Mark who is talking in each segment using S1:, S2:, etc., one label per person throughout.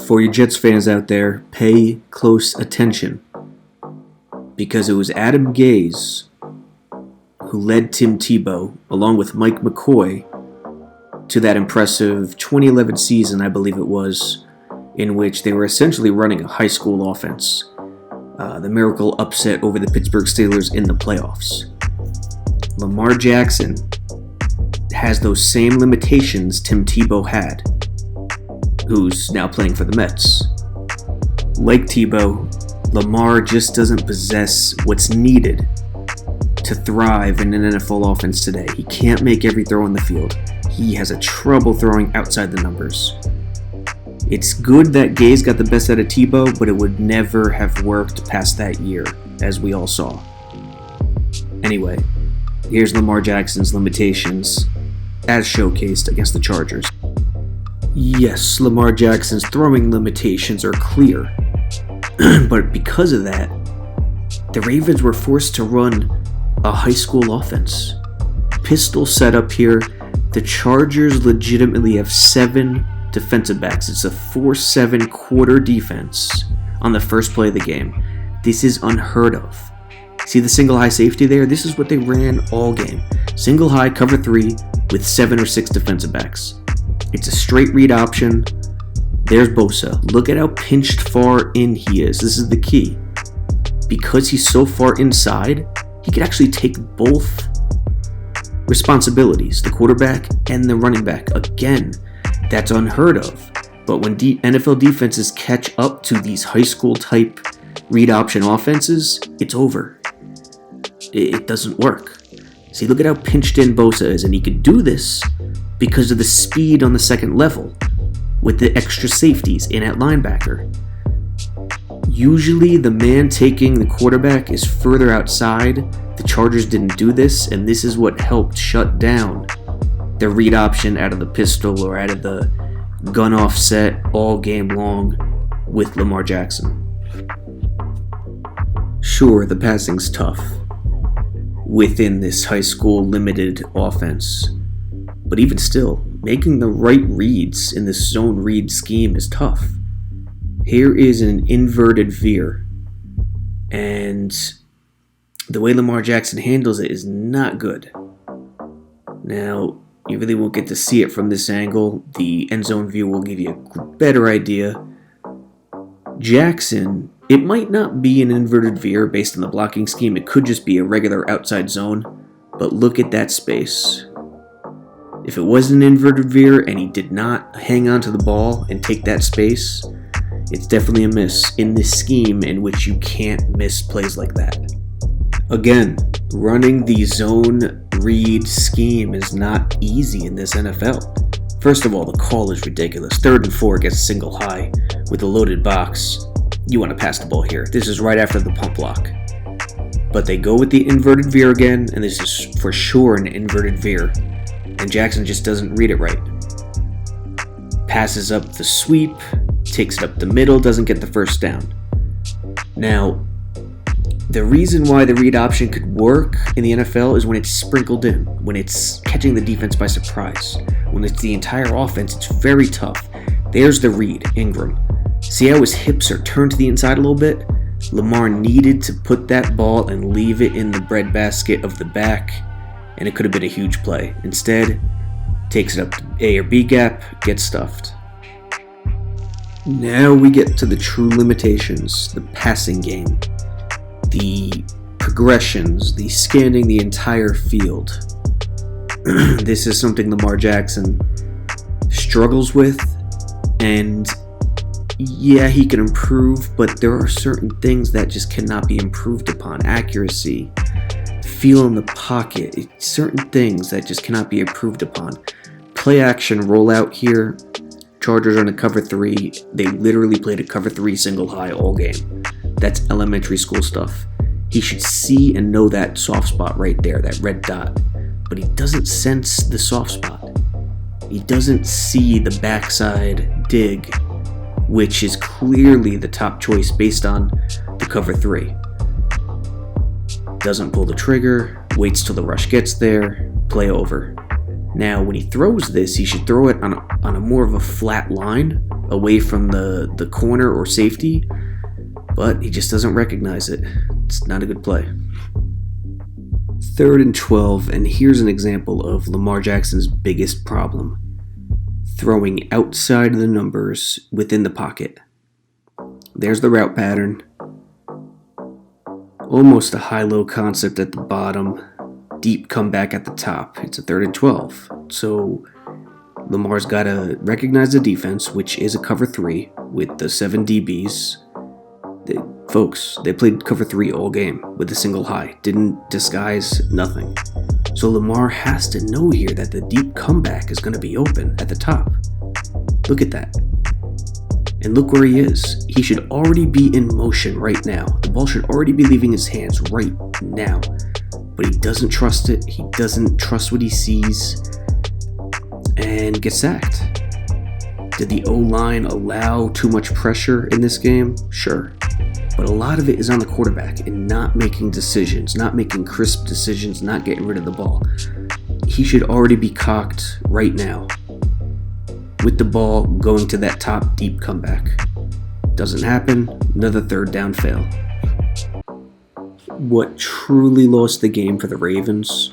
S1: For you Jets fans out there, pay close attention, because it was Adam Gase who led Tim Tebow, along with Mike McCoy, to that impressive 2011 season, I believe it was, in which they were essentially running a high school offense. The miracle upset over the Pittsburgh Steelers in the playoffs. Lamar Jackson has those same limitations Tim Tebow had, who's now playing for the Mets. Like Tebow, Lamar just doesn't possess what's needed to thrive in an NFL offense today. He can't make every throw on the field. He has a trouble throwing outside the numbers. It's good that Gase got the best out of Tebow, but it would never have worked past that year, as we all saw. Anyway, here's Lamar Jackson's limitations, as showcased against the Chargers. Yes, Lamar Jackson's throwing limitations are clear, but because of that, the Ravens were forced to run a high school offense. Pistol setup here, the Chargers legitimately have 7 defensive backs. It's a 4-7 quarter defense on the first play of the game. This is unheard of. See the single high safety there? This is what they ran all game. Single high, cover 3 with 7 or 6 defensive backs. It's a straight read option. There's Bosa. Look at how pinched far in he is. This is the key. Because he's so far inside, he could actually take both responsibilities, the quarterback and the running back. Again, that's unheard of. But when NFL defenses catch up to these high school type read option offenses, it's over. It doesn't work. See, look at how pinched in Bosa is, and he could do this because of the speed on the second level with the extra safeties in at linebacker. Usually the man taking the quarterback is further outside. The Chargers didn't do this, and this is what helped shut down the read option out of the pistol or out of the gun offset all game long with Lamar Jackson. Sure, the passing's tough within this high school limited offense, but even still, making the right reads in this zone read scheme is tough. Here is an inverted veer, and the way Lamar Jackson handles it is not good. Now, you really won't get to see it from this angle. The end zone view will give you a better idea. Jackson, it might not be an inverted veer based on the blocking scheme. It could just be a regular outside zone, but look at that space. If it was an inverted veer and he did not hang on to the ball and take that space, it's definitely a miss in this scheme in which you can't miss plays like that. Again, running the zone read scheme is not easy in this NFL. First of all, the call is ridiculous. 3rd and 4 gets single high with a loaded box. You want to pass the ball here. This is right after the pump block. But they go with the inverted veer again, and this is for sure an inverted veer. And Jackson just doesn't read it right. Passes up the sweep, takes it up the middle, doesn't get the first down. Now, the reason why the read option could work in the NFL is when it's sprinkled in, when it's catching the defense by surprise. When it's the entire offense, it's very tough. There's the read, Ingram. See how his hips are turned to the inside a little bit? Lamar needed to put that ball and leave it in the breadbasket of the back, and it could have been a huge play. Instead, takes it up to A or B gap, gets stuffed. Now we get to the true limitations, the passing game, the progressions, the scanning the entire field. This is something Lamar Jackson struggles with, and yeah, he can improve, but there are certain things that just cannot be improved upon. Accuracy, feel in the pocket, certain things that just cannot be improved upon. Play action rollout here. Chargers on a cover 3. They literally played a cover 3 single high all game. That's elementary school stuff. He should see and know that soft spot right there, that red dot. But he doesn't sense the soft spot. He doesn't see the backside dig, which is clearly the top choice based on the cover 3. Doesn't pull the trigger, waits till the rush gets there, play over. Now, when he throws this, he should throw it on a more of a flat line, away from the corner or safety, but he just doesn't recognize it. It's not a good play. 3rd and 12, and here's an example of Lamar Jackson's biggest problem. Throwing outside of the numbers within the pocket. There's the route pattern. Almost a high-low concept at the bottom. Deep comeback at the top. It's a 3rd and 12. So Lamar's got to recognize the defense, which is a cover 3 with the 7 DBs. They played cover 3 all game with a single high. Didn't disguise nothing. So Lamar has to know here that the deep comeback is going to be open at the top. Look at that. And look where he is. He should already be in motion right now. The ball should already be leaving his hands right now. But he doesn't trust it. He doesn't trust what he sees. And gets sacked. Did the O-line allow too much pressure in this game? Sure. But a lot of it is on the quarterback and not making decisions, not making crisp decisions, not getting rid of the ball. He should already be cocked right now with the ball going to that top deep comeback. Doesn't happen, another 3rd down fail. What truly lost the game for the Ravens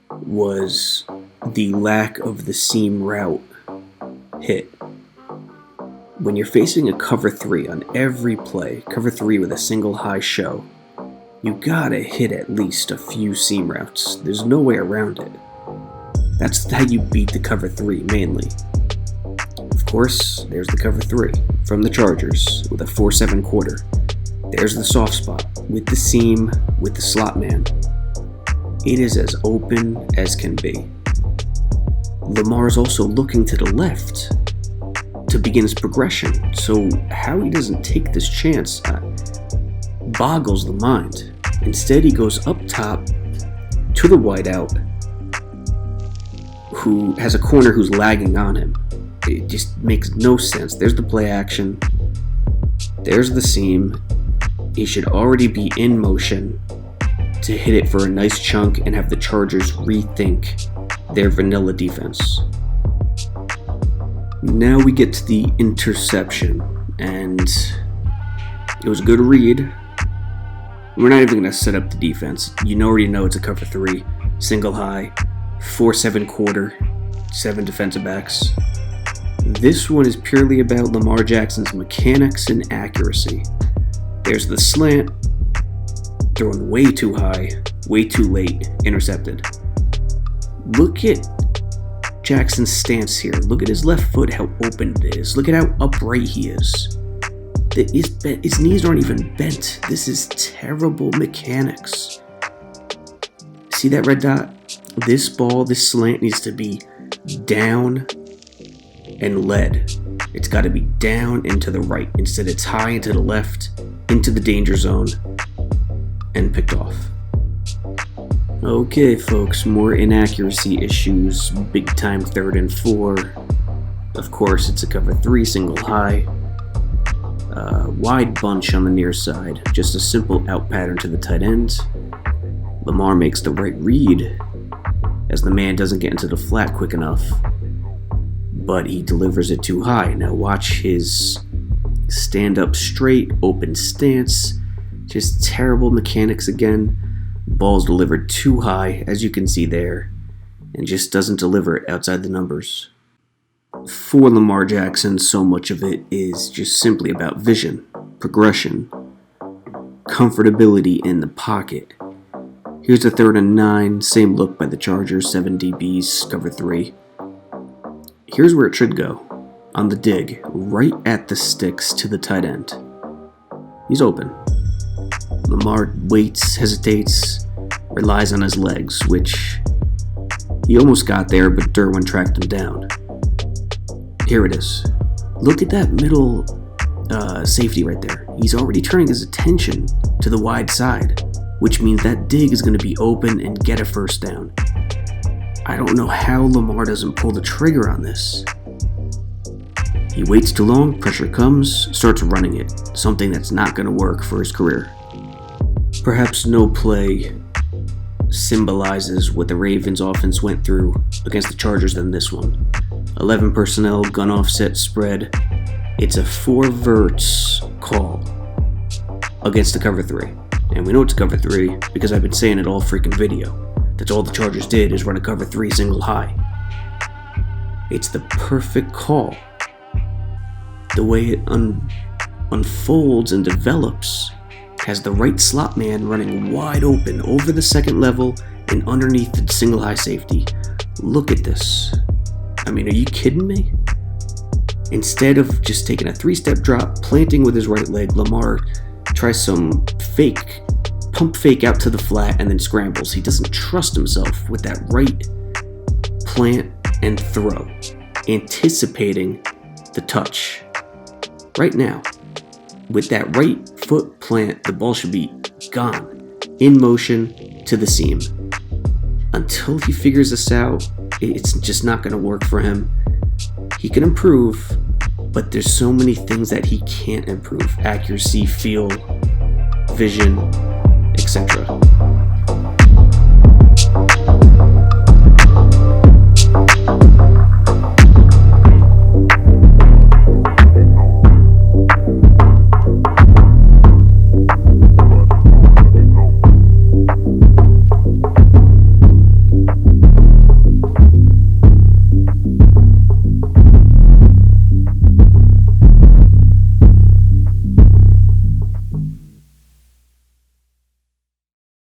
S1: was the lack of the seam route hit. When you're facing a cover 3 on every play, cover 3 with a single high show, you gotta hit at least a few seam routes. There's no way around it. That's how you beat the cover 3 mainly. Of course, there's the cover 3 from the Chargers with a 4-7 quarter. There's the soft spot with the seam, with the slot man. It is as open as can be. Lamar's also looking to the left to begin his progression, so how he doesn't take this chance boggles the mind. Instead, he goes up top to the wideout, who has a corner who's lagging on him. It just makes no sense. There's the play action. There's the seam. He should already be in motion to hit it for a nice chunk and have the Chargers rethink their vanilla defense. Now we get to the interception, and it was a good read. We're not even going to set up the defense. You already know it's a cover 3, single high, 4-7 quarter, 7 defensive backs. This one is purely about Lamar Jackson's mechanics and accuracy. There's the slant, thrown way too high, way too late, intercepted. Look at Jackson's stance here. Look at his left foot, how open it is. Look at how upright he is. His knees aren't even bent. This is terrible mechanics. See that red dot? This ball, this slant needs to be down and led. It's got to be down and to the right. Instead, it's high and to the left, into the danger zone, and picked off. Okay, folks, more inaccuracy issues. Big time 3rd and 4. Of course, it's a cover 3, single high. Wide bunch on the near side. Just a simple out pattern to the tight end. Lamar makes the right read as the man doesn't get into the flat quick enough. But he delivers it too high. Now watch his stand up straight, open stance. Just terrible mechanics again. Ball's delivered too high, as you can see there, and just doesn't deliver it outside the numbers. For Lamar Jackson, so much of it is just simply about vision, progression, comfortability in the pocket. Here's a 3rd and 9, same look by the Chargers, 7 DBs, cover 3. Here's where it should go, on the dig, right at the sticks to the tight end. He's open. Lamar waits, hesitates, relies on his legs, which he almost got there, but Derwin tracked him down. Here it is. Look at that middle safety right there. He's already turning his attention to the wide side, which means that dig is going to be open and get a 1st down. I don't know how Lamar doesn't pull the trigger on this. He waits too long, pressure comes, starts running it, something that's not going to work for his career. Perhaps no play symbolizes what the Ravens offense went through against the Chargers than this one. 11 personnel, gun offset spread. It's a 4 verts call against the cover 3. And we know it's cover 3 because I've been saying it all freaking video. That's all the Chargers did is run a cover 3 single high. It's the perfect call. The way it unfolds and develops has the right slot man running wide open over the second level and underneath the single high safety. Look at this. I mean, are you kidding me? Instead of just taking a 3-step drop, planting with his right leg, Lamar tries some pump fake out to the flat and then scrambles. He doesn't trust himself with that right plant and throw, anticipating the touch. Right now, with that right foot plant, the ball should be gone, in motion to the seam. Until he figures this out, it's just not going to work for him. He can improve, but there's so many things that he can't improve. Accuracy, feel, vision, etc.